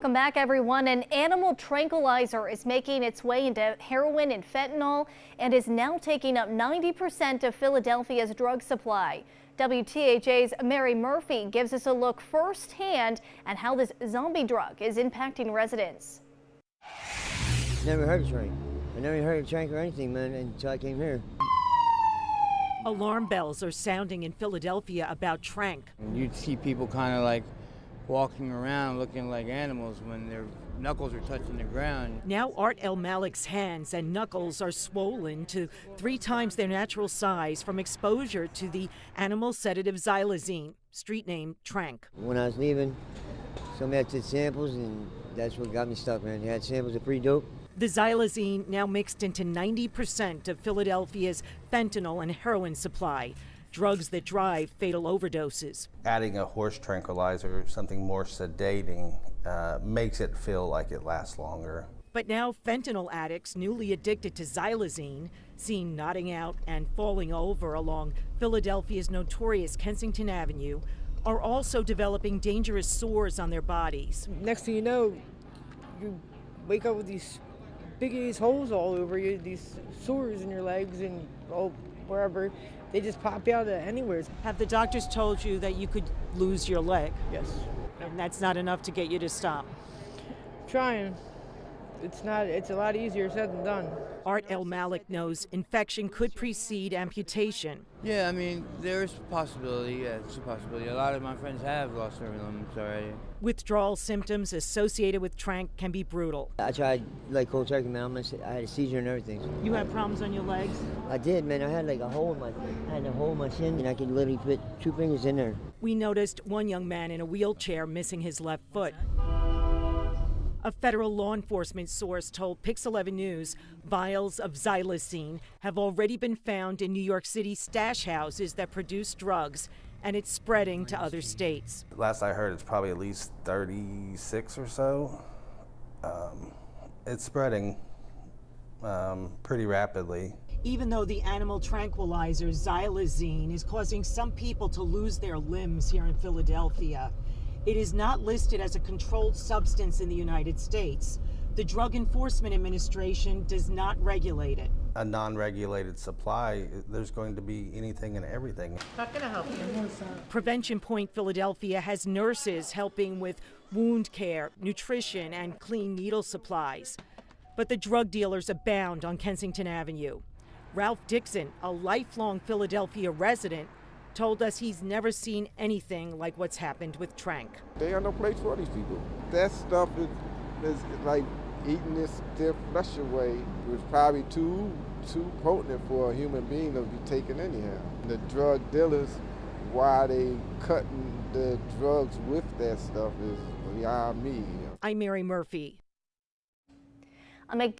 Welcome back, everyone. An animal tranquilizer is making its way into heroin and fentanyl and is now taking up 90% of Philadelphia's drug supply. WTHA's Mary Murphy gives us a look firsthand at how this zombie drug is impacting residents. Never heard of tranq. I never heard of tranq or anything, man, until I came here. Alarm bells are sounding in Philadelphia about tranq. You'd see people kind of like walking around looking like animals when their knuckles are touching the ground. Now Art El Malik's hands and knuckles are swollen to 3 times their natural size from exposure to the animal sedative xylazine, street name tranq. When I was leaving, somebody had to samples, and that's what got me stuck, man. They had samples of pretty dope. The xylazine now mixed into 90% of Philadelphia's fentanyl and heroin supply, drugs that drive fatal overdoses. Adding a horse tranquilizer, something more sedating, makes it feel like it lasts longer. But now fentanyl addicts newly addicted to xylazine, seen nodding out and falling over along Philadelphia's notorious Kensington Avenue, are also developing dangerous sores on their bodies. Next thing you know, you wake up with these big holes all over you, these sores in your legs and wherever. They just pop out of anywhere. Have the doctors told you that you could lose your leg? Yes. And that's not enough to get you to stop? Trying. It's a lot easier said than done. Art El Malik knows infection could precede amputation. Yeah, I mean, there's a possibility. Yeah, it's a possibility. A lot of my friends have lost their limbs already. Withdrawal symptoms associated with tranq can be brutal. I tried like cold turkey, man. I had a seizure and everything. You had problems on your legs? I did, man. I had like a hole in my shin, and I could literally put 2 fingers in there. We noticed one young man in a wheelchair missing his left foot. A federal law enforcement source told Pix 11 News vials of xylazine have already been found in New York City stash houses that produce drugs, and it's spreading to other states. Last I heard, it's probably at least 36 or so. It's spreading pretty rapidly. Even though the animal tranquilizer xylazine is causing some people to lose their limbs here in Philadelphia, it is not listed as a controlled substance in the United States. The Drug Enforcement Administration does not regulate it. A non-regulated supply, there's going to be anything and everything. Not going to help you. Prevention Point Philadelphia has nurses helping with wound care, nutrition, and clean needle supplies. But the drug dealers abound on Kensington Avenue. Ralph Dixon, a lifelong Philadelphia resident, told us he's never seen anything like what's happened with tranq. They have no place for these people. That stuff is like eating this stiff flesh away. It was probably too potent for a human being to be taken anyhow. The drug dealers, why they cutting the drugs with that stuff is beyond me. I'm Mary Murphy.